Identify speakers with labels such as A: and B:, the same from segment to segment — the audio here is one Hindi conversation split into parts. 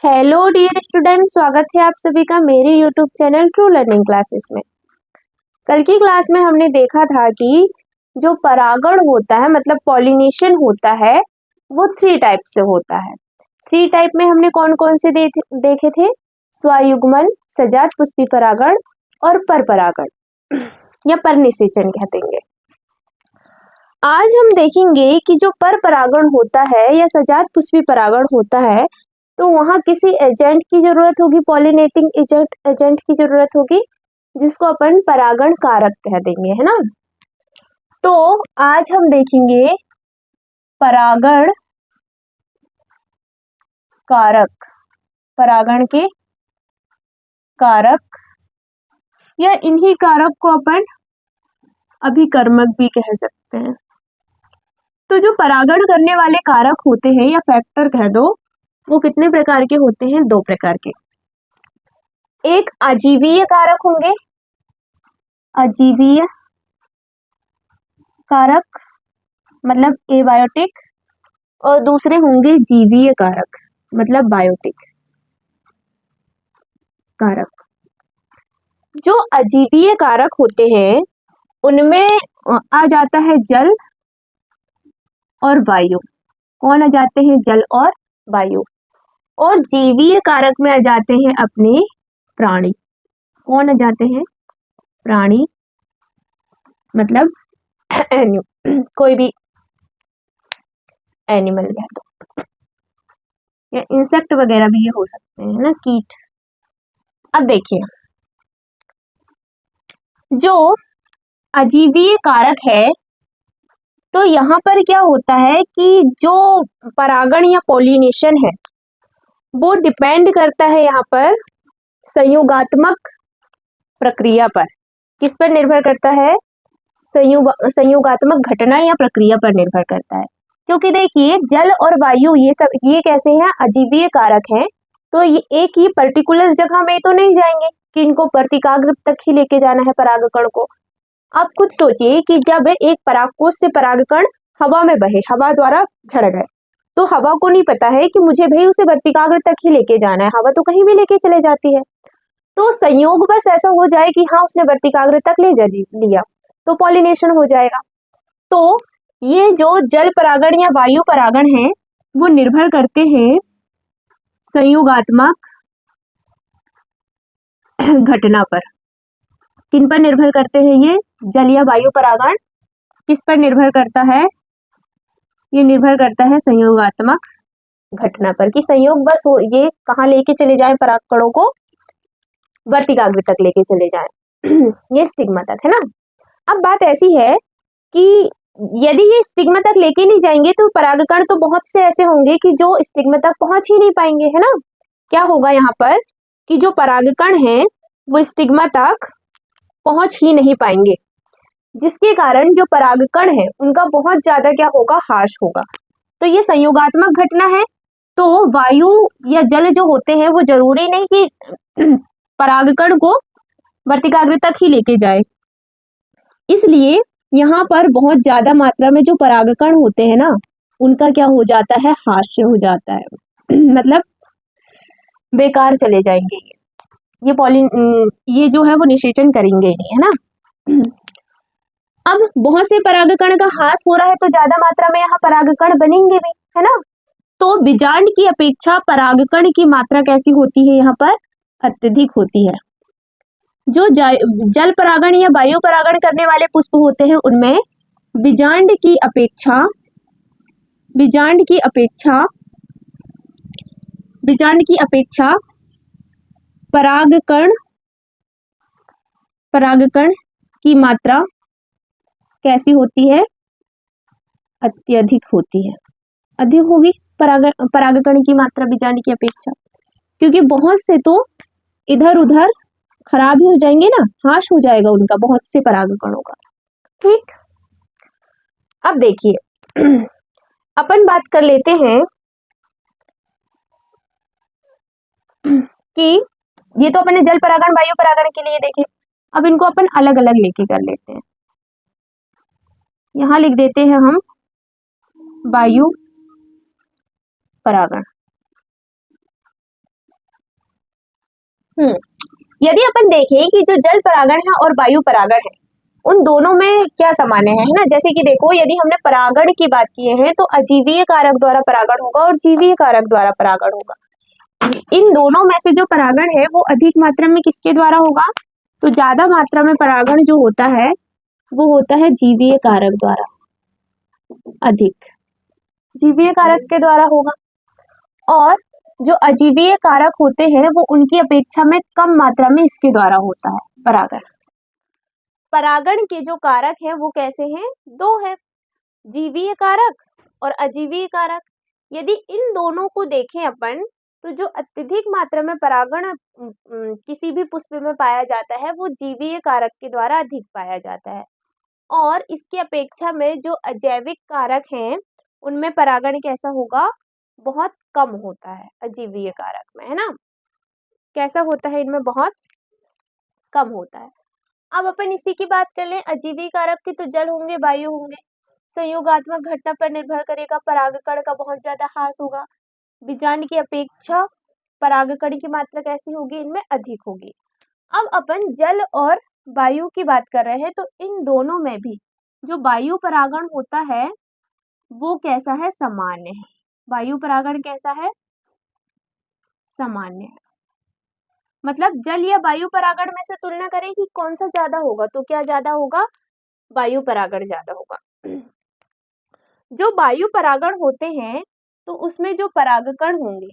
A: हेलो डियर स्टूडेंट, स्वागत है आप सभी का मेरे YouTube channel true learning classes में। कल की क्लास में हमने देखा था कि जो परागण होता है मतलब पॉलिनेशन होता है वो 3 टाइप से होता है। 3 टाइप में हमने कौन कौन से देखे थे? स्वयुग्मन, सजात पुष्पी परागण और परपरागण या परनिषेचन कहते हैं। आज हम देखेंगे कि जो परपरागण होता है या सजात पुष्पी परागण होता है तो वहां किसी एजेंट की जरूरत होगी, पॉलिनेटिंग एजेंट की जरूरत होगी, जिसको अपन परागण कारक कह देंगे, है ना। तो आज हम देखेंगे परागण कारक, परागण के कारक या इन्हीं कारक को अपन अभिकर्मक भी कह सकते हैं। तो जो परागण करने वाले कारक होते हैं या फैक्टर कह दो, वो कितने प्रकार के होते हैं? 2 प्रकार के। एक अजीवीय कारक होंगे, अजीवीय कारक मतलब एबायोटिक, और दूसरे होंगे जीवीय कारक मतलब बायोटिक कारक। जो अजीवीय कारक होते हैं उनमें आ जाता है जल और वायु। कौन आ जाते हैं? जल और वायु। और जीवीय कारक में आ जाते हैं अपने प्राणी। कौन आ जाते हैं? प्राणी मतलब कोई भी एनिमल कह दो, या इंसेक्ट वगैरह भी ये हो सकते हैं ना, कीट। अब देखिए, जो अजीवीय कारक है तो यहाँ पर क्या होता है कि जो परागण या पॉलिनेशन है वो डिपेंड करता है यहाँ पर संयोगात्मक प्रक्रिया पर। किस पर निर्भर करता है? संयोगात्मक घटना या प्रक्रिया पर निर्भर करता है। क्योंकि देखिए, जल और वायु ये कैसे हैं? अजीवीय कारक हैं। तो ये एक ही पर्टिकुलर जगह में तो नहीं जाएंगे कि इनको वर्तिकाग्र तक ही लेके जाना है परागकण को। आप खुद सोचिए कि जब एक परागकोश से परागकण हवा में बहे, हवा द्वारा झड़ गए, तो हवा को नहीं पता है कि मुझे भाई उसे वर्तिकाग्र तक ही लेके जाना है, हवा तो कहीं भी लेके चले जाती है। तो संयोग बस ऐसा हो जाए कि हाँ उसने वर्तिकाग्र तक ले जा लिया तो पॉलिनेशन हो जाएगा। तो ये जो जल परागण या वायु परागण है वो निर्भर करते हैं संयोगात्मक घटना पर। किन पर निर्भर करते हैं ये? जल या वायु परागण किस पर निर्भर करता है? ये निर्भर करता है संयोगात्मक घटना पर, कि संयोग बस हो ये कहाँ लेके चले जाए परागकणों को? वर्तिकाग्र तक लेके चले जाए ये स्टिग्मा तक, है ना। अब बात ऐसी है कि यदि ये स्टिग्मा तक लेके नहीं जाएंगे तो परागकण तो बहुत से ऐसे होंगे कि जो स्टिग्मा तक पहुंच ही नहीं पाएंगे, है ना। क्या होगा यहाँ पर कि जो परागकण है वो स्टिग्मा तक पहुंच ही नहीं पाएंगे, जिसके कारण जो परागकण है उनका बहुत ज्यादा क्या होगा? ह्रास होगा। तो ये संयोगात्मक घटना है। तो वायु या जल जो होते हैं वो जरूरी नहीं कि परागकण को वर्तिकाग्र तक ही लेके जाए, इसलिए यहाँ पर बहुत ज्यादा मात्रा में जो परागकण होते हैं ना उनका क्या हो जाता है? ह्रास हो जाता है मतलब बेकार चले जाएंगे, ये जो है वो निषेचन करेंगे नहीं, है ना। अब बहुत से परागकण का ह्रास हो रहा है तो ज्यादा मात्रा में यहाँ परागकण बनेंगे भी, है ना। तो बीजांड की अपेक्षा परागकण की मात्रा कैसी होती है? यहाँ पर अत्यधिक होती है। जो जल परागण या वायु परागण करने वाले पुष्प होते हैं उनमें बीजांड की अपेक्षा परागकण की मात्रा कैसी होती है? अत्यधिक होती है। अधिक होगी परागकण की मात्रा बीजांड की अपेक्षा, क्योंकि बहुत से तो इधर उधर खराब ही हो जाएंगे ना, ह्रास हो जाएगा उनका बहुत से परागकणों का। ठीक, अब देखिए अपन बात कर लेते हैं कि ये तो अपने जल परागण वायु परागण के लिए देखे, अब इनको अपन अलग अलग लेके कर लेते हैं। यहां लिख देते हैं हम वायु परागण, यदि अपन देखें कि जो जल परागण है और वायु परागण है, उन दोनों में क्या सामान्य है ना। जैसे कि देखो, यदि हमने परागण की बात की है तो अजीवीय कारक द्वारा परागण होगा और जीवीय कारक द्वारा परागण होगा। इन दोनों में से जो परागण है वो अधिक मात्रा में किसके द्वारा होगा? तो ज्यादा मात्रा में परागण जो होता है वो होता है जीवीय कारक द्वारा, अधिक जीवीय कारक के द्वारा होगा। और जो अजीवीय कारक होते हैं वो उनकी अपेक्षा में कम मात्रा में इसके द्वारा होता है परागण। परागण के जो कारक हैं वो कैसे हैं? दो हैं, जीवीय कारक और अजीवीय कारक। यदि इन दोनों को देखें अपन तो जो अत्यधिक मात्रा में परागण किसी भी पुष्प में पाया जाता है वो जीवीय कारक के द्वारा अधिक पाया जाता है, और इसकी अपेक्षा में जो अजैविक कारक हैं उनमें परागण कैसा होगा? बहुत कम होता है अजीवीय कारक में, है ना। कैसा होता है? इनमें बहुत कम होता है। अब अपन इसी की बात कर लें। अजीवीय कारक के तो जल होंगे, वायु होंगे, संयोगात्मक घटना पर निर्भर करेगा, परागकण का बहुत ज्यादा ह्रास होगा, बीजांड की अपेक्षा परागकण की मात्रा कैसी होगी? इनमें अधिक होगी। अब अपन जल और वायु की बात कर रहे हैं तो इन दोनों में भी जो वायु परागण होता है वो कैसा है? सामान्य है। वायु परागण कैसा है? सामान्य है। मतलब जल या वायु परागण में से तुलना करें कि कौन सा ज्यादा होगा, तो क्या ज्यादा होगा? वायु परागण ज्यादा होगा। जो वायु परागण होते हैं तो उसमें जो परागकण होंगे,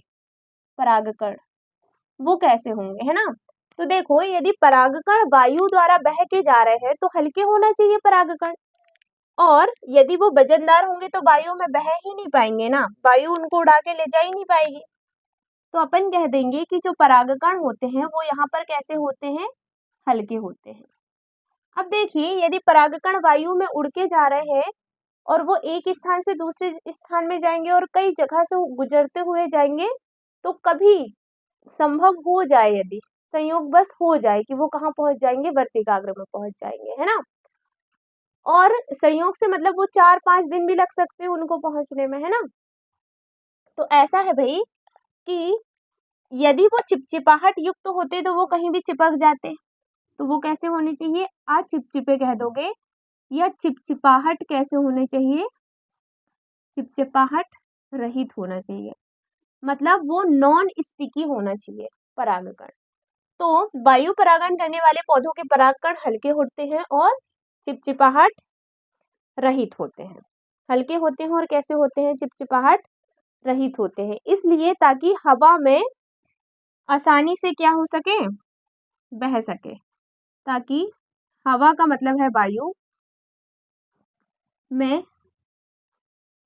A: परागकण वो कैसे होंगे, है ना। तो देखो, यदि परागकण वायु द्वारा बह के जा रहे हैं तो हल्के होना चाहिए परागकण, और यदि वो वजनदार होंगे तो वायु में बह ही नहीं पाएंगे ना, वायु उनको उड़ा के ले जा ही नहीं पाएगी। तो अपन कह देंगे कि जो परागकण होते हैं वो यहाँ पर कैसे होते हैं? हल्के होते हैं। अब देखिए, यदि परागकण वायु में उड़ के जा रहे हैं और वो एक स्थान से दूसरे स्थान में जाएंगे और कई जगह से गुजरते हुए जाएंगे, तो कभी संभव हो जाए, यदि संयोग बस हो जाए कि वो कहाँ पहुंच जाएंगे? वर्तिकाग्र में पहुंच जाएंगे, है ना। और संयोग से मतलब वो 4-5 दिन भी लग सकते हैं उनको पहुंचने में, है ना। तो ऐसा है भाई कि यदि वो चिपचिपाहट युक्त होते तो वो कहीं भी चिपक जाते, तो वो कैसे होने चाहिए? चिपचिपे कह दोगे, या चिपचिपाहट कैसे होने चाहिए? चिपचिपाहट रहित होना चाहिए, मतलब वो नॉन स्टिकी होना चाहिए परागकण। तो वायु परागण करने वाले पौधों के परागकण हल्के होते हैं और चिपचिपाहट रहित होते हैं। हल्के होते हैं और कैसे होते हैं? चिपचिपाहट रहित होते हैं, इसलिए ताकि हवा में आसानी से क्या हो सके? बह सके। ताकि हवा का मतलब है वायु में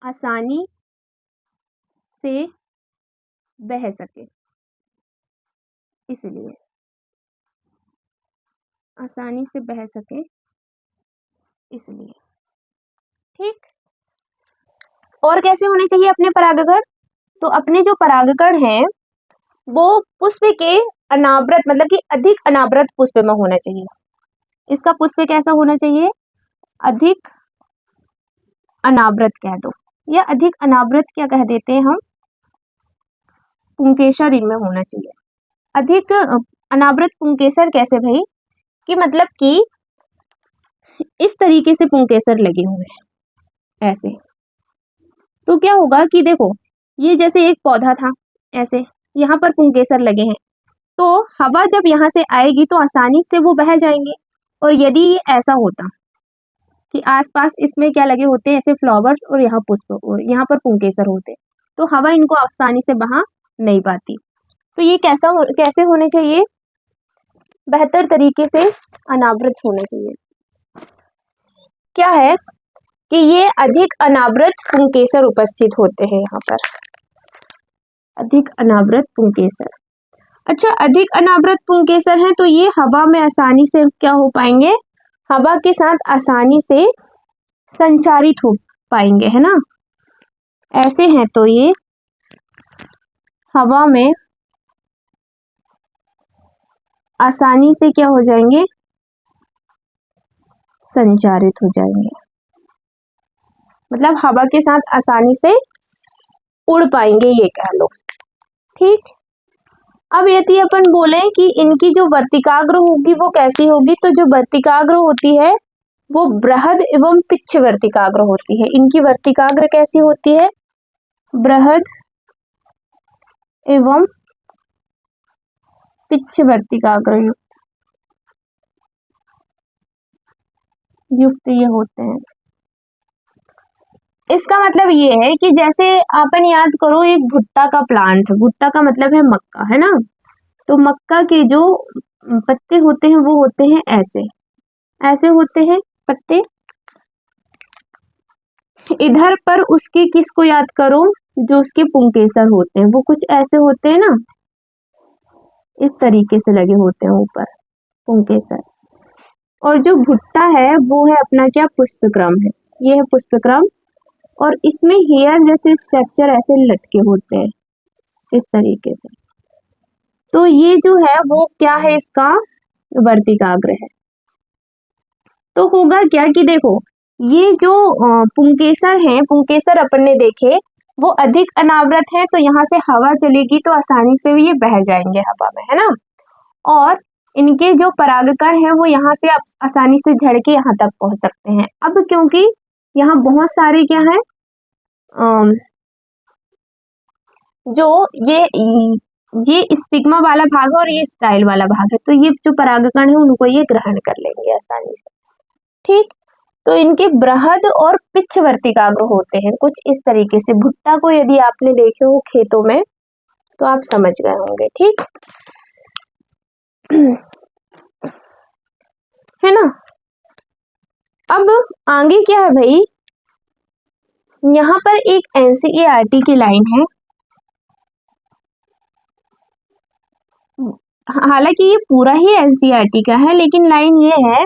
A: आसानी से बह सके, इसलिए आसानी से बह सके इसलिए। ठीक। और कैसे होने चाहिए अपने परागकण? तो अपने जो परागकण हैं वो पुष्प के अनावृत, मतलब कि अधिक अनावृत पुष्प में होना चाहिए। इसका पुष्प कैसा होना चाहिए? अधिक अनावृत कह दो, या अधिक अनावृत क्या कह देते हैं हम? पुंकेसर इनमें होना चाहिए। अधिक अनावृत पुंकेसर कैसे भाई? कि मतलब कि इस तरीके से पुंकेसर लगे हुए हैं ऐसे, तो क्या होगा कि देखो, ये जैसे एक पौधा था, ऐसे यहाँ पर पुंकेसर लगे हैं, तो हवा जब यहाँ से आएगी तो आसानी से वो बह जाएंगे। और यदि ये ऐसा होता कि आसपास इसमें क्या लगे होते हैं? ऐसे फ्लावर्स, और यहाँ पुष्प और यहाँ पर पुंकेसर होते, तो हवा इनको आसानी से बहा नहीं पाती। तो ये कैसे होने चाहिए? बेहतर तरीके से अनावृत होना चाहिए। क्या है कि ये अधिक अनावृत पुंकेसर उपस्थित होते हैं यहाँ पर, अधिक अनावृत पुंकेसर। अच्छा, अधिक अनावृत पुंकेसर हैं तो ये हवा में आसानी से क्या हो पाएंगे? हवा के साथ आसानी से संचारित हो पाएंगे, है ना। ऐसे हैं तो ये हवा में आसानी से क्या हो जाएंगे? संचारित हो जाएंगे, मतलब हवा के साथ आसानी से उड़ पाएंगे, ये कह लो। ठीक। अब यदि अपन बोले कि इनकी जो वर्तिकाग्र होगी वो कैसी होगी, तो जो वर्तिकाग्र होती है वो बृहद एवं पिच्छ वर्तिकाग्र होती है। इनकी वर्तिकाग्र कैसी होती है? बृहद एवं पिच्छ वर्तिकाग्र युक्त ये होते हैं। इसका मतलब ये है कि जैसे अपन याद करो एक भुट्टा का प्लांट है, भुट्टा का मतलब है मक्का, है ना। तो मक्का के जो पत्ते होते हैं वो होते हैं ऐसे, ऐसे होते हैं पत्ते। इधर पर उसके किसको याद करो, जो उसके पुंकेसर होते हैं वो कुछ ऐसे होते हैं ना, इस तरीके से लगे होते हैं ऊपर पुंकेसर। और जो भुट्टा है वो है अपना क्या, पुष्पक्रम है, ये है पुष्पक्रम। और इसमें हेयर जैसे स्ट्रक्चर ऐसे लटके होते हैं इस तरीके से। तो ये जो है वो क्या है, इसका वर्तिकाग्र है। तो होगा क्या कि देखो ये जो पुंकेसर हैं, पुंकेसर अपन ने देखे वो अधिक अनावृत है, तो यहाँ से हवा चलेगी तो आसानी से ये बह जाएंगे हवा में, है ना। और इनके जो परागकण है वो यहाँ से आसानी से झड़ के यहाँ तक पहुंच सकते हैं। अब क्योंकि यहाँ बहुत सारे क्या है जो ये स्टिग्मा वाला भाग है और ये स्टाइल वाला भाग है, तो ये जो परागकण है उनको ये ग्रहण कर लेंगे आसानी से, ठीक। तो इनके बृहद और पिच्छ वर्तिकाग्र होते हैं कुछ इस तरीके से। भुट्टा को यदि आपने देखे हो खेतों में तो आप समझ गए होंगे, ठीक है ना। अब आगे क्या है भाई, यहाँ पर एक एनसीईआरटी की लाइन है, हालांकि ये पूरा ही एनसीईआरटी का है, लेकिन लाइन ये है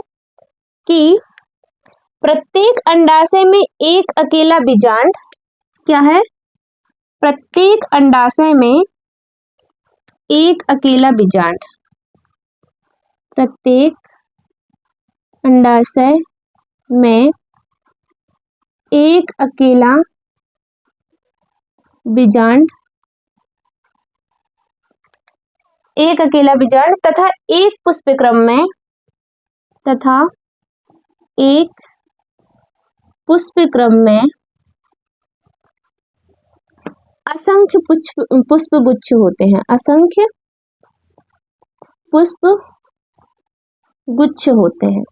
A: कि प्रत्येक अंडाशय में एक अकेला बीजांड, क्या है, प्रत्येक अंडाशय में एक अकेला बीजांड, प्रत्येक अंडाशय में एक अकेला बीजांड, एक अकेला बीजांड तथा एक पुष्पक्रम में, तथा एक पुष्पक्रम में असंख्य पुष्पगुच्छ होते हैं, असंख्य पुष्पगुच्छ होते हैं।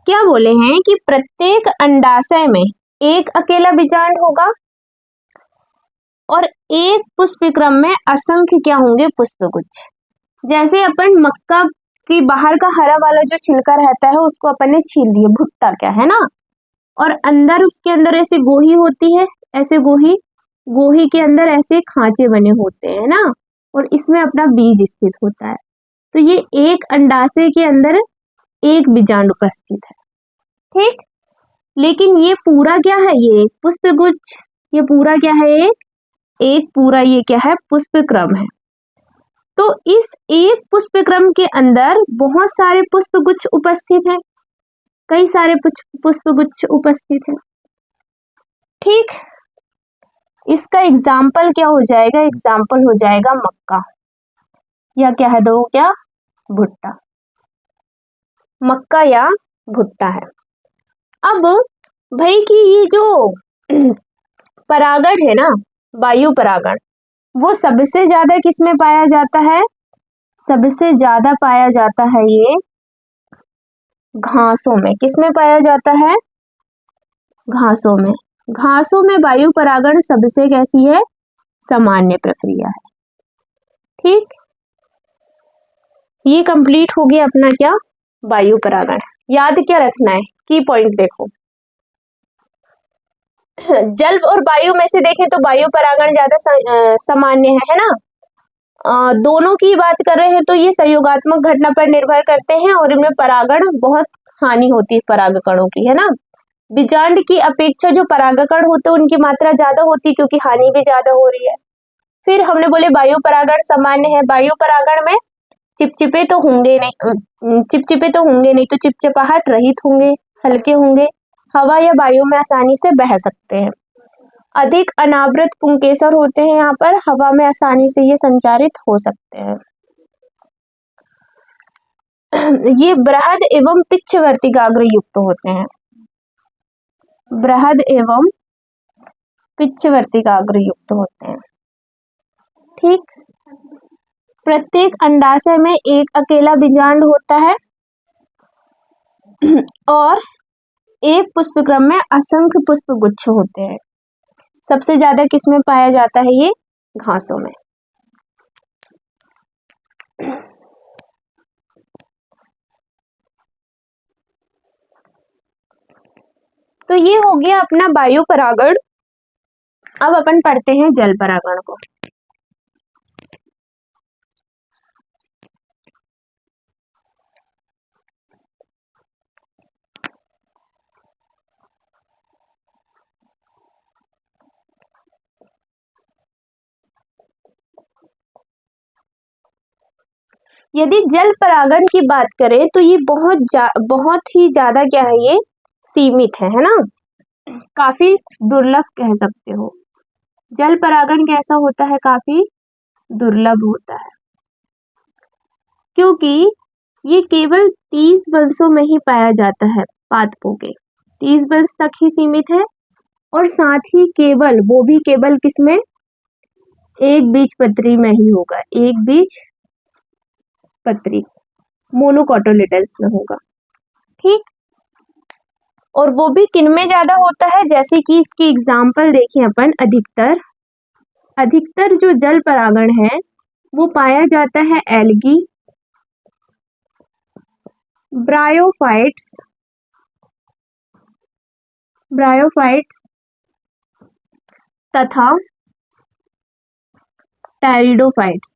A: क्या बोले हैं कि प्रत्येक अंडाशय में एक अकेला बीजांड होगा और एक पुष्पक्रम में असंख्य क्या होंगे, पुष्पगुच्छ। जैसे अपन मक्का की बाहर का हरा वाला जो छिलका रहता है उसको अपन ने छील दिया, भुट्टा क्या है ना, और अंदर उसके अंदर ऐसे गोही होती है, ऐसे गोही के अंदर ऐसे खांचे बने होते हैं ना, और इसमें अपना बीज स्थित होता है। तो ये एक अंडाशय के अंदर एक बीजांड उपस्थित है, ठीक। लेकिन ये पूरा क्या है, ये पुष्पगुच्छ, ये पूरा क्या है, एक पूरा ये क्या है, पुष्पक्रम है। तो इस एक पुष्पक्रम के अंदर बहुत सारे पुष्पगुच्छ उपस्थित हैं, कई सारे पुष्पगुच्छ उपस्थित हैं, ठीक। इसका एग्जाम्पल क्या हो जाएगा, एग्जाम्पल हो जाएगा मक्का, या क्या है, दो क्या, भुट्टा, मक्का या भुट्टा है। अब भाई कि ये जो परागण है ना, वायु परागण, वो सबसे ज्यादा किसमें पाया जाता है, सबसे ज्यादा पाया जाता है ये घासों में। किसमें पाया जाता है, घासों में। घासों में वायु परागण सबसे कैसी है, सामान्य प्रक्रिया है, ठीक। ये कंप्लीट हो गया अपना क्या, वायु परागण। याद क्या रखना है, की पॉइंट देखो, जल और वायु में से देखें तो वायु परागण ज्यादा सामान्य है ना। दोनों की बात कर रहे हैं तो ये संयोगात्मक घटना पर निर्भर करते हैं और इनमें परागण बहुत हानि होती है परागकणों की, है ना। बीजांड की अपेक्षा जो परागकण होते हैं उनकी मात्रा ज्यादा होती है क्योंकि हानि भी ज्यादा हो रही है। फिर हमने बोले वायु परागण सामान्य है, वायु परागण में चिपचिपे तो होंगे नहीं, तो चिपचिपाहट रहित होंगे, हल्के होंगे, हवा या वायु में आसानी से बह सकते हैं। अधिक अनावृत पुंकेसर होते हैं यहाँ पर, हवा में आसानी से ये संचारित हो सकते हैं। ये बृहद एवं पिच्छवर्ती गाग्र युक्त होते हैं, बृहद एवं पिच्छवर्ती गाग्र युक्त होते हैं। ठीक, प्रत्येक अंडाशय में एक अकेला बीजांड होता है और एक पुष्पक्रम में असंख्य पुष्प गुच्छ होते हैं। सबसे ज्यादा किसमें पाया जाता है? ये घासों में। तो ये हो गया अपना वायु परागण। अब अपन पढ़ते हैं जल परागण को। यदि जल परागण की बात करें तो ये बहुत ही ज्यादा क्या है, ये सीमित है ना, काफी दुर्लभ कह सकते हो। जल परागण कैसा होता है? काफी दुर्लभ होता है, क्योंकि ये केवल 30 वंशों में ही पाया जाता है। पादपों के 30 वंश तक ही सीमित है, और साथ ही केवल, वो भी केवल किसमें? एक बीजपत्री में ही होगा, एक बीजपत्री मोनोकोटिलेडन्स में होगा। ठीक, और वो भी किन में ज्यादा होता है? जैसे कि इसकी एग्जाम्पल देखें अपन, अधिकतर जो जल परागण है वो पाया जाता है एल्गी, ब्रायोफाइट्स तथा टेरिडोफाइट्स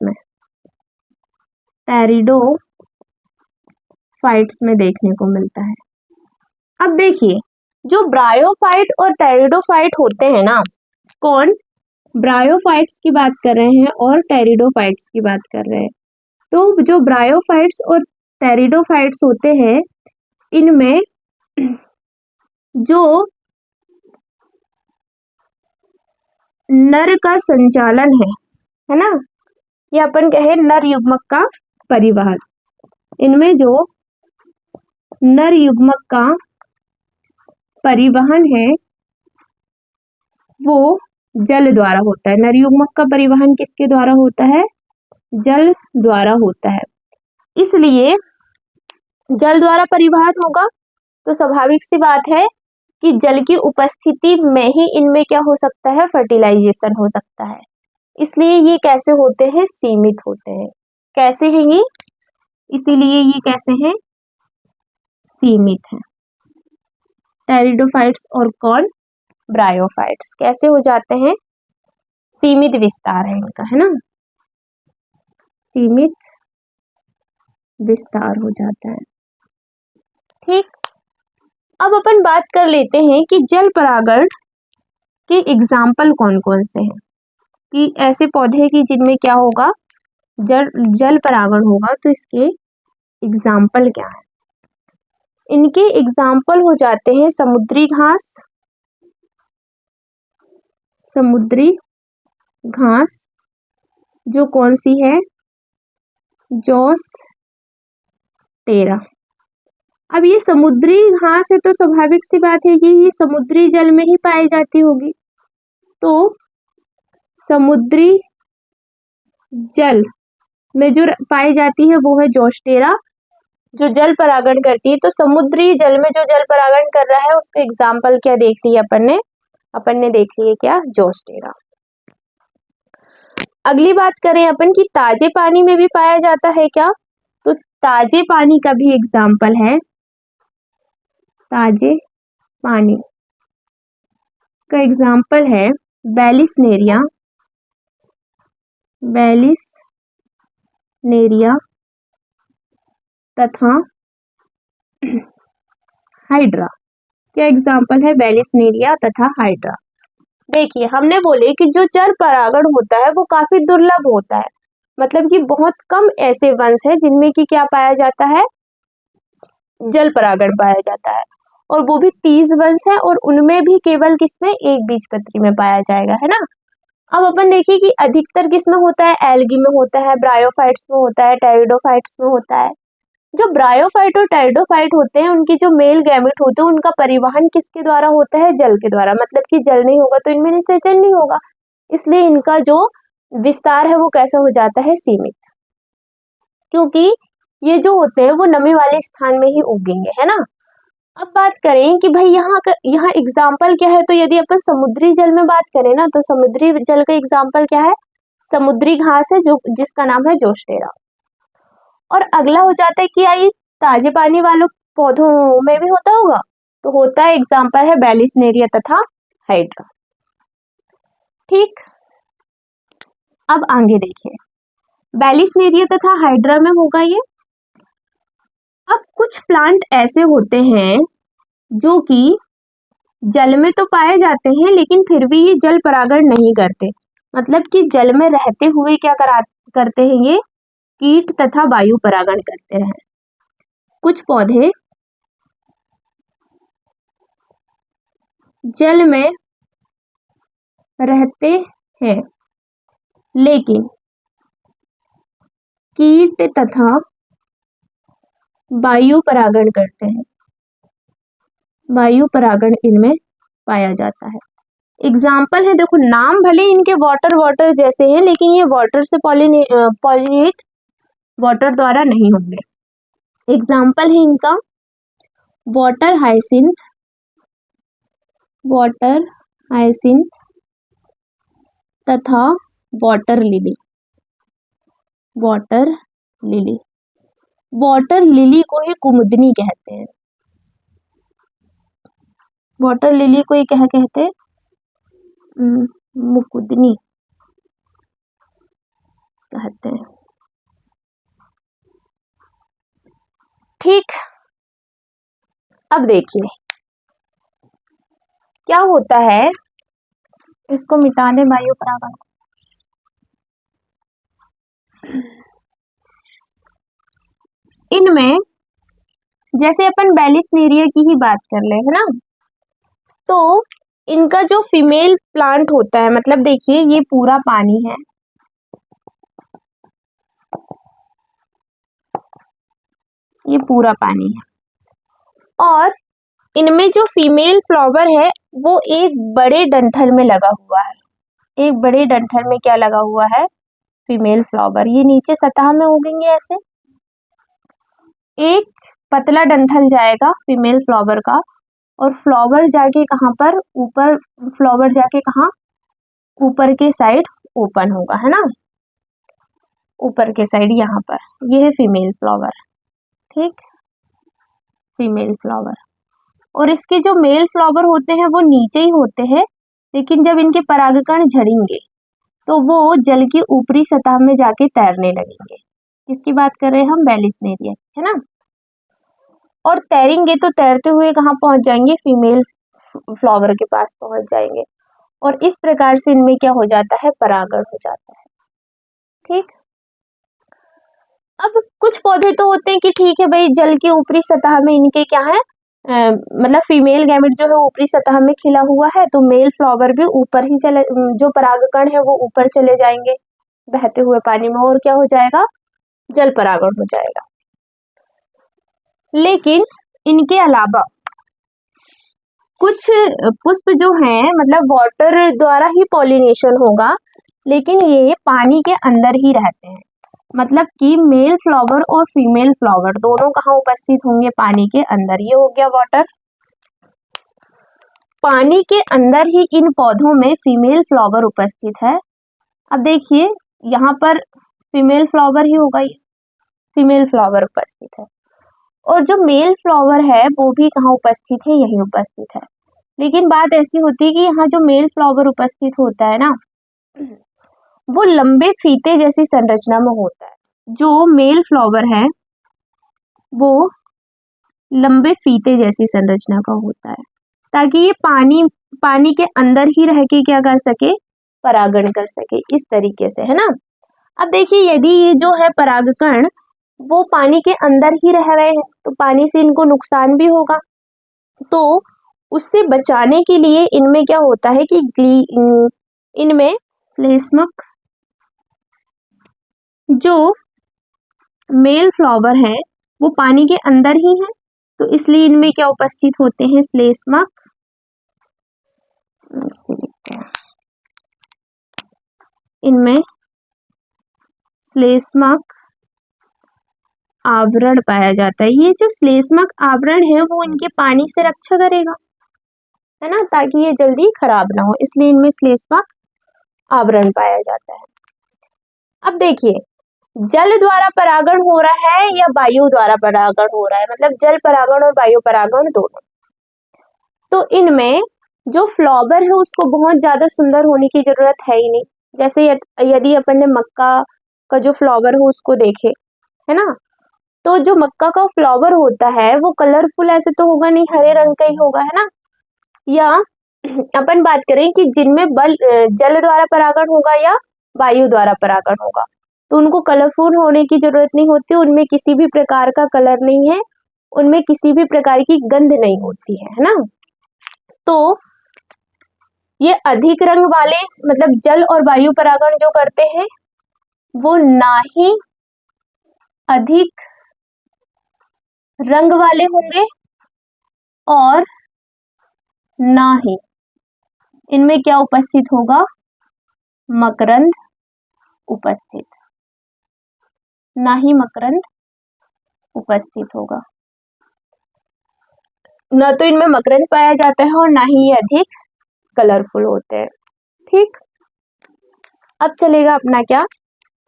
A: में देखने को मिलता है। अब देखिए, जो ब्रायोफाइट और टेरिडोफाइट होते हैं ना, कौन? ब्रायोफाइट्स की बात कर रहे हैं और टेरिडोफाइट्स की बात कर रहे हैं। तो जो ब्रायोफाइट्स और टेरिडोफाइट्स होते हैं, इनमें जो नर का संचालन है ना, ये अपन कहे नर युग्मक का परिवहन, इनमें जो नर युग्मक का परिवहन है वो जल द्वारा होता है। नर युग्मक का परिवहन किसके द्वारा होता है? जल द्वारा होता है। इसलिए जल द्वारा परिवहन होगा तो स्वाभाविक सी बात है कि जल की उपस्थिति में ही इनमें क्या हो सकता है? फर्टिलाइजेशन हो सकता है। इसलिए ये कैसे होते हैं? सीमित होते हैं। कैसे हैं ये? इसीलिए ये कैसे हैं? सीमित हैं। टेरिडोफाइट्स और कौन? ब्रायोफाइट्स कैसे हो जाते हैं? सीमित विस्तार है इनका, है ना, सीमित विस्तार हो जाता है। ठीक, अब अपन बात कर लेते हैं कि जल परागण के एग्जाम्पल कौन कौन से हैं, कि ऐसे पौधे की जिनमें क्या होगा? जल परागण होगा, तो इसके एग्जाम्पल क्या है? इनके एग्जाम्पल हो जाते हैं समुद्री घास, जो कौन सी है? जोस्टेरा। अब ये समुद्री घास है तो स्वाभाविक सी बात है कि ये समुद्री जल में ही पाई जाती होगी, तो समुद्री जल में जो पाई जाती है वो है जोस्टेरा, जो जल परागण करती है। तो समुद्री जल में जो जल परागण कर रहा है उसके एग्जाम्पल क्या देख लिया अपन ने देख लिए क्या? जोस्टेरा। अगली बात करें अपन कि ताजे पानी में भी पाया जाता है क्या? तो ताजे पानी का भी एग्जाम्पल है, ताजे पानी का एग्जाम्पल है बेलिसनेरिया तथा हाइड्रा। क्या एग्जाम्पल है? बेलिसनेरिया तथा हाइड्रा। देखिए, हमने बोले कि जो जल परागण होता है वो काफी दुर्लभ होता है, मतलब कि बहुत कम ऐसे वंश है जिनमें कि क्या पाया जाता है? जल परागण पाया जाता है। और वो भी 30 वंश है, और उनमें भी केवल किसमें, एक बीजपत्री में पाया जाएगा, है ना। अब अपन देखिए कि अधिकतर किसमें होता है, एल्गी में होता है, ब्रायोफाइट्स में होता है, टेरिडोफाइट्स में होता है। जो ब्रायोफाइट और टेरिडोफाइट होते हैं, उनकी जो मेल गैमेट होते हैं, उनका परिवहन किसके द्वारा होता है, जल के द्वारा। मतलब कि जल नहीं होगा तो इनमें निषेचन नहीं होगा, इसलिए इनका जो विस्तार है वो कैसा हो जाता है, सीमित, क्योंकि ये जो होते हैं वो नमी वाले स्थान में ही उगेंगे, है ना। अब बात करें कि भाई यहाँ एग्जाम्पल क्या है, तो यदि अपन समुद्री जल में बात करें ना, तो समुद्री जल का एग्जाम्पल क्या है, समुद्री घास है, जो जिसका नाम है जोस्टेरा। और अगला हो जाता है कि ये ताजे पानी वालों पौधों में भी होता होगा, तो होता है, एग्जाम्पल है बेलिसनेरिया तथा हाइड्रा। ठीक, अब आगे देखिए, बेलिसनेरिया तथा हाइड्रा में होगा ये। अब कुछ प्लांट ऐसे होते हैं जो कि जल में तो पाए जाते हैं, लेकिन फिर भी ये जल परागण नहीं करते। मतलब कि जल में रहते हुए क्या करते हैं, ये कीट तथा वायु परागण करते हैं। कुछ पौधे जल में रहते हैं, लेकिन कीट तथा वायु परागण करते हैं, वायु परागण इनमें पाया जाता है। एग्जाम्पल है, देखो नाम भले इनके वाटर वाटर जैसे हैं, लेकिन ये वाटर से पॉलिनेट वाटर द्वारा नहीं होंगे। एग्जाम्पल है इनका वाटर हाइसिंथ तथा वाटर लिली। वाटर लिली को ही कुमुदनी कहते हैं, वाटर लिली को ही क्या कहते हैं, मुकुदनी कहते हैं। ठीक, अब देखिए क्या होता है, इसको मिटा दें वायु परागण। इनमें जैसे अपन बेलिसनेरिया की ही बात कर ले, है ना, तो इनका जो फीमेल प्लांट होता है, मतलब देखिए ये पूरा पानी है, ये पूरा पानी है, और इनमें जो फीमेल फ्लावर है वो एक बड़े डंठल में लगा हुआ है। एक बड़े डंठल में क्या लगा हुआ है, फीमेल फ्लावर। ये नीचे सतह में उगेंगे ऐसे, एक पतला डंठल जाएगा फीमेल फ्लावर का, और फ्लावर जाके कहाँ पर, ऊपर, फ्लावर जाके कहाँ, ऊपर के साइड ओपन होगा, है ना, ऊपर के साइड यहाँ पर, ये है फीमेल फ्लावर। ठीक, फीमेल फ्लावर। और इसके जो मेल फ्लावर होते हैं वो नीचे ही होते हैं, लेकिन जब इनके परागकण झड़ेंगे तो वो जल की ऊपरी सतह में जाके तैरने लगेंगे। किसकी बात कर रहे हैं हम, बेलिसनेरिया, है ना। और तैरेंगे तो तैरते हुए कहाँ पहुंच जाएंगे, फीमेल फ्लावर के पास पहुंच जाएंगे, और इस प्रकार से इनमें क्या हो जाता है, परागण हो जाता है। ठीक, अब कुछ पौधे तो होते हैं कि ठीक है भाई, जल की ऊपरी सतह में इनके क्या है, मतलब फीमेल गैमेट जो है ऊपरी सतह में खिला हुआ है, तो मेल फ्लावर भी ऊपर ही चले, जो परागकण है वो ऊपर चले जाएंगे बहते हुए पानी में, और क्या हो जाएगा, जल परागण हो जाएगा। लेकिन इनके अलावा कुछ पुष्प जो हैं, मतलब वाटर द्वारा ही पॉलिनेशन होगा, लेकिन ये पानी के अंदर ही रहते हैं। मतलब कि मेल फ्लावर और फीमेल फ्लावर दोनों कहाँ उपस्थित होंगे, पानी के अंदर। ये हो गया वाटर, पानी के अंदर ही इन पौधों में फीमेल फ्लावर उपस्थित है। अब देखिए यहाँ पर फीमेल फ्लावर ही होगा, ये फीमेल फ्लावर उपस्थित है, और जो मेल फ्लावर है वो भी कहाँ उपस्थित है, यही उपस्थित है। लेकिन बात ऐसी होती है कि यहाँ जो मेल फ्लावर उपस्थित होता है ना, वो लंबे फीते जैसी संरचना में होता है। जो मेल फ्लावर है वो लंबे फीते जैसी संरचना का होता है, ताकि ये पानी के अंदर ही रह के क्या कर सके, परागण कर सके, इस तरीके से, है ना। अब देखिए यदि ये जो है परागकण वो पानी के अंदर ही रह रहे हैं, तो पानी से इनको नुकसान भी होगा, तो उससे बचाने के लिए इनमें क्या होता है कि इनमें श्लेष्मक जो मेल फ्लावर है वो पानी के अंदर ही है, तो इसलिए इनमें क्या उपस्थित होते हैं, श्लेष्मक। इनमें श्लेष्मक आवरण पाया जाता है। ये जो श्लेष्मक आवरण है वो इनके पानी से रक्षा करेगा, है ना, ताकि ये जल्दी खराब ना हो, इसलिए इनमें श्लेष्मक आवरण पाया जाता है। अब देखिए, जल द्वारा परागण हो रहा है या वायु द्वारा परागण हो रहा है, मतलब जल परागण और वायु परागण दोनों। तो इनमें जो फ्लावर है उसको बहुत ज्यादा सुंदर होने की जरूरत है ही नहीं। जैसे यदि अपन ने मक्का का जो फ्लावर हो उसको देखे, है ना, तो जो मक्का का फ्लावर होता है वो कलरफुल ऐसे तो होगा नहीं, हरे रंग का ही होगा, है ना। या अपन बात करें कि जिनमें जल द्वारा परागण होगा या वायु द्वारा परागण होगा, तो उनको कलरफुल होने की जरूरत नहीं होती, उनमें किसी भी प्रकार का कलर नहीं है, उनमें किसी भी प्रकार की गंध नहीं होती है ना। तो ये अधिक रंग वाले, मतलब जल और वायु परागण जो करते हैं वो ना ही अधिक रंग वाले होंगे और ना ही इनमें क्या उपस्थित होगा, मकरंद उपस्थित, ना ही मकरंद उपस्थित होगा। न तो इनमें मकरंद पाया जाता है और ना ही ये अधिक कलरफुल होते हैं। ठीक, अब चलेगा अपना क्या,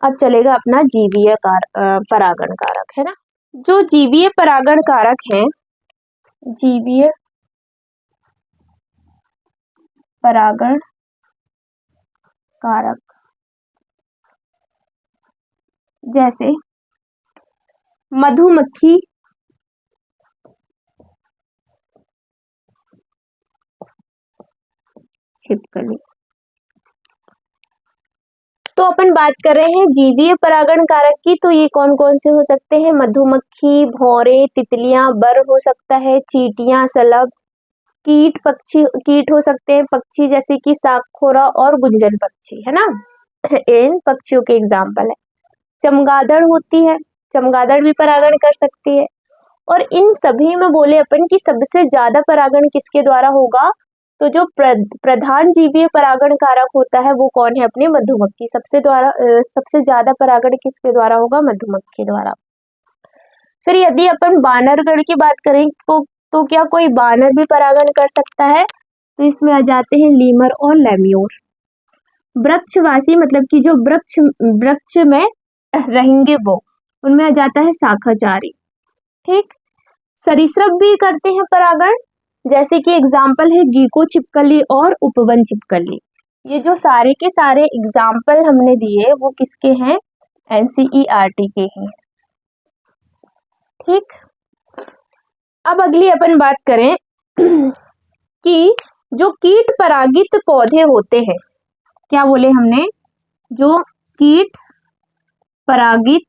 A: अब चलेगा अपना जीवीय परागण कारक, है ना। जो जीवीय परागण कारक है, जीवीय परागण कारक जैसे मधुमक्खी, छिपकली। तो अपन बात कर रहे हैं जीवीय परागण कारक की, तो ये कौन कौन से हो सकते हैं, मधुमक्खी, भौरे, तितलियां, बर हो सकता है, चींटियां, शलभ, कीट, पक्षी, कीट हो सकते हैं पक्षी जैसे कि सागखोरा और गुंजन पक्षी, है ना, इन पक्षियों के एग्जाम्पल है। चमगादड़ होती है, चमगादड़ भी परागण कर सकती है। और इन सभी में बोले अपन कि सबसे ज्यादा परागण किसके द्वारा होगा, तो जो प्रधान जीवीय परागण कारक होता है वो कौन है, अपनी मधुमक्खी। सबसे ज्यादा परागण किसके द्वारा होगा, मधुमक्खी द्वारा। फिर यदि अपन बानरगण की बात करें तो क्या कोई बानर भी परागण कर सकता है, तो इसमें आ जाते हैं लीमर और लेम्योर। वृक्षवासी मतलब कि जो वृक्ष में रहेंगे वो, उनमें आ जाता है शाखाचारी। ठीक, सरीसृप भी करते हैं परागण, जैसे कि एग्जाम्पल है गीको छिपकली और उपवन छिपकली। ये जो सारे के सारे एग्जाम्पल हमने दिए वो किसके हैं, एनसीईआरटी के हैं। ठीक, अब अगली अपन बात करें कि जो कीट परागित पौधे होते हैं, क्या बोले हमने, जो कीट परागित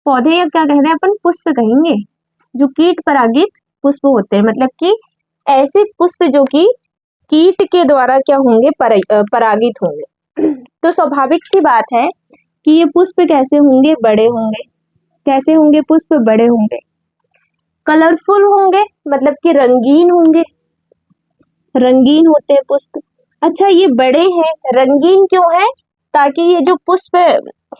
A: पौधे या क्या कहते हैं अपन, पुष्प कहेंगे, जो कीट परागित पुष्प होते हैं, मतलब कि ऐसे पुष्प जो कि कीट के द्वारा क्या होंगे, परागित होंगे। तो स्वाभाविक सी बात है कि ये पुष्प कैसे होंगे, बड़े होंगे। कैसे होंगे पुष्प, बड़े होंगे, कलरफुल होंगे, मतलब कि रंगीन होंगे, रंगीन होते हैं पुष्प। अच्छा, ये बड़े हैं, रंगीन क्यों है, ताकि ये जो पुष्प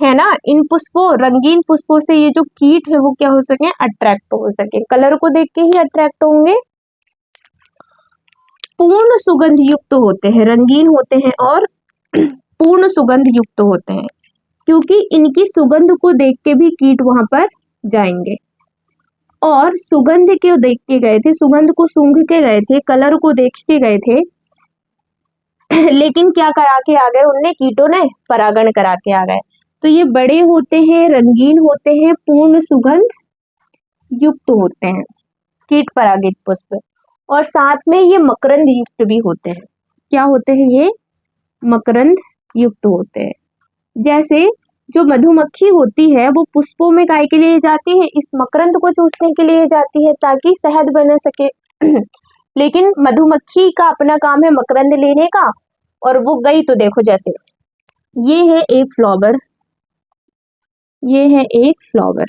A: है ना, इन पुष्पों, रंगीन पुष्पों से ये जो कीट है वो क्या हो सके, अट्रैक्ट हो सके, कलर को देख के ही अट्रैक्ट होंगे। पूर्ण सुगंध युक्त होते हैं, रंगीन होते हैं और पूर्ण सुगंध युक्त होते हैं, क्योंकि इनकी सुगंध को देख के भी कीट वहां पर जाएंगे। और सुगंध को देख के गए थे, सुगंध को सूंघ के गए थे, कलर को देख के गए थे, लेकिन क्या करा के आ गए उनने, कीटों ने परागण करा के आ गए। तो ये बड़े होते हैं, रंगीन होते हैं, पूर्ण सुगंध युक्त होते हैं, कीट परागित पुष्प, और साथ में ये मकरंद युक्त भी होते हैं। क्या होते हैं ये, मकरंद युक्त होते हैं। जैसे जो मधुमक्खी होती है वो पुष्पों में काय के लिए जाती है, इस मकरंद को चूसने के लिए जाती है ताकि शहद बन सके। लेकिन मधुमक्खी का अपना काम है मकरंद लेने का, और वो गई तो देखो जैसे ये है एक फ्लावर, ये है एक फ्लावर,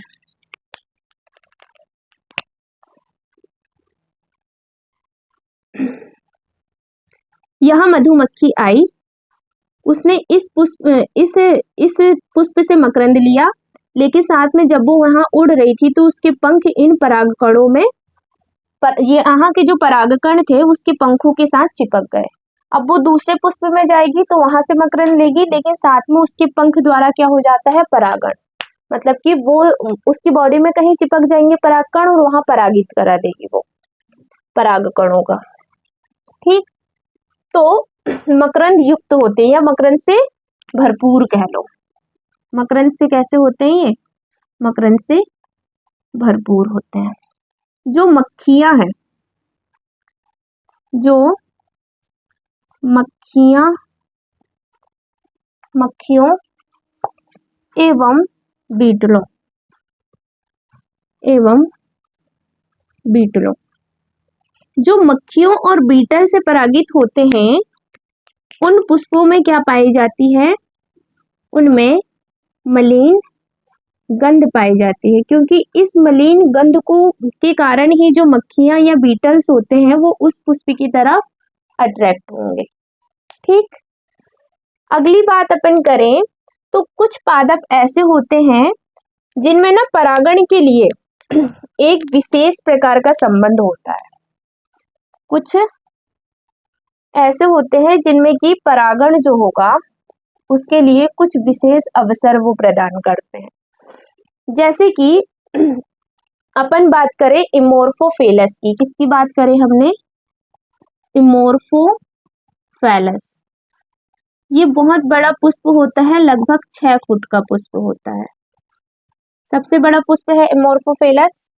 A: यहाँ मधुमक्खी आई, उसने इस पुष्प से मकरंद लिया, लेकिन साथ में जब वो वहां उड़ रही थी तो उसके पंख इन परागकणों में ये यहाँ के जो परागकण थे उसके पंखों के साथ चिपक गए। अब वो दूसरे पुष्प में जाएगी तो वहां से मकरंद लेगी, लेकिन साथ में उसके पंख द्वारा क्या हो जाता है, परागण, मतलब कि वो उसकी बॉडी में कहीं चिपक जाएंगे परागकण और वहां परागित करा देगी वो परागकणों का। ठीक, तो मकरंद युक्त होते हैं या मकरंद से भरपूर कह लो। मकरंद से कैसे होते हैं ये, मकरंद से भरपूर होते हैं। जो मक्खियां हैं, जो मक्खियों एवं बीटलों, जो मक्खियों और बीटल से परागित होते हैं उन पुष्पों में क्या पाई जाती है, उनमें मलिन गंध पाई जाती है, क्योंकि इस मलिन गंध को के कारण ही जो मक्खियां या बीटल्स होते हैं वो उस पुष्प की तरफ अट्रैक्ट होंगे। ठीक, अगली बात अपन करें तो कुछ पादप ऐसे होते हैं जिनमें ना परागण के लिए एक विशेष प्रकार का संबंध होता है। कुछ ऐसे होते हैं जिनमें कि परागण जो होगा उसके लिए कुछ विशेष अवसर वो प्रदान करते हैं। जैसे कि अपन बात करें इमोर्फोफेलस की, किसकी बात करें हमने, इमोर्फोफेलस। ये बहुत बड़ा पुष्प होता है, लगभग 6 फुट का पुष्प होता है, सबसे बड़ा पुष्प है इमोर्फोफेलस।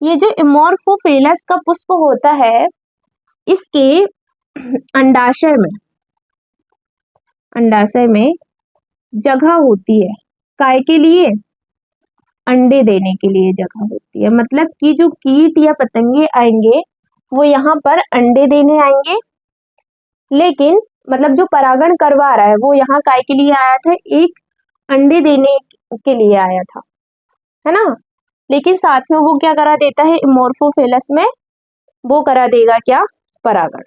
A: ये जो इमोर्फोफेलस का पुष्प होता है इसके अंडाशय में जगह होती है, काय के लिए, अंडे देने के लिए जगह होती है। मतलब कि जो कीट या पतंगे आएंगे वो यहाँ पर अंडे देने आएंगे, लेकिन मतलब जो परागण करवा रहा है वो यहाँ काय के लिए आया था, एक अंडे देने के लिए आया था, है ना। लेकिन साथ में वो क्या करा देता है, इमोर्फोफेलस में वो करा देगा क्या, परागण।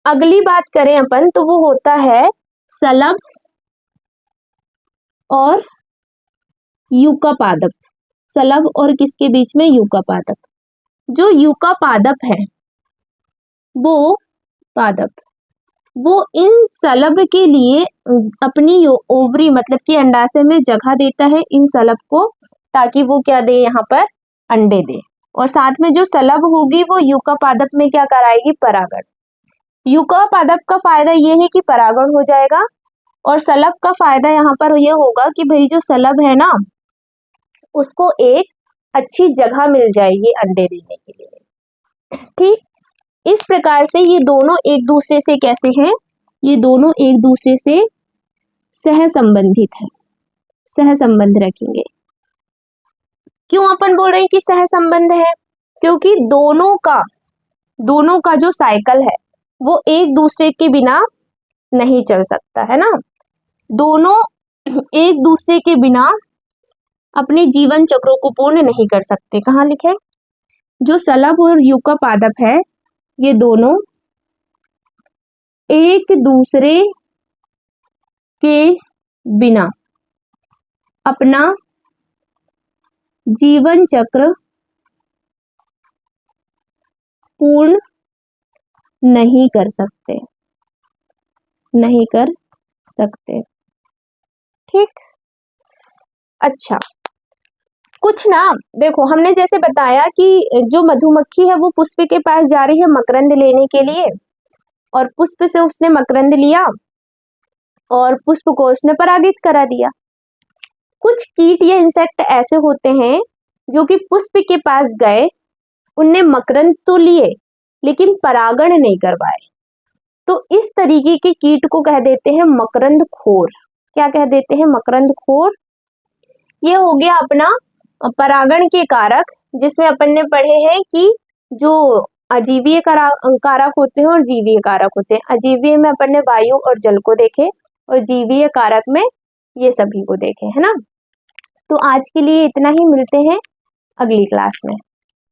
A: अगली बात करें अपन तो वो होता है शलभ और यूका पादप। शलभ और किसके बीच में, यूका पादप। जो यूका पादप है वो इन शलभ के लिए अपनी ओवरी मतलब कि अंडाशय में जगह देता है इन शलभ को, ताकि वो क्या दे, यहाँ पर अंडे दे। और साथ में जो शलभ होगी वो यूका पादप में क्या कराएगी, परागण। यूका पादप का फायदा ये है कि परागण हो जाएगा, और शलभ का फायदा यहाँ पर ये होगा कि भाई जो शलभ है ना उसको एक अच्छी जगह मिल जाएगी अंडे देने के लिए। ठीक, इस प्रकार से ये दोनों एक दूसरे से कैसे हैं, ये दोनों एक दूसरे से सह संबंधित है, सह संबंध रखेंगे। क्यों अपन बोल रहे हैं कि सह संबंध है, क्योंकि दोनों का जो साइकिल है वो एक दूसरे के बिना नहीं चल सकता, है ना। दोनों एक दूसरे के बिना अपने जीवन चक्रों को पूर्ण नहीं कर सकते। कहाँ लिखे, जो शलभ और यूका पादप है ये दोनों एक दूसरे के बिना अपना जीवन चक्र पूर्ण नहीं कर सकते। ठीक, अच्छा, कुछ ना देखो हमने जैसे बताया कि जो मधुमक्खी है वो पुष्प के पास जा रही है मकरंद लेने के लिए, और पुष्प से उसने मकरंद लिया और पुष्प को उसने परागित करा दिया। कुछ कीट या इंसेक्ट ऐसे होते हैं जो कि पुष्प के पास गए, उनने मकरंद तो लिए लेकिन परागण नहीं करवाए, तो इस तरीके के कीट को कह देते हैं मकरंद खोर। क्या कह देते हैं, मकरंदखोर। ये हो गया अपना परागण के कारक, जिसमें अपन ने पढ़े हैं कि जो अजीवीय कारक होते हैं और जीवीय कारक होते हैं। अजीवीय में अपन ने वायु और जल को देखे और जीवीय कारक में ये सभी को देखे, है ना। तो आज के लिए इतना ही, मिलते हैं अगली क्लास में।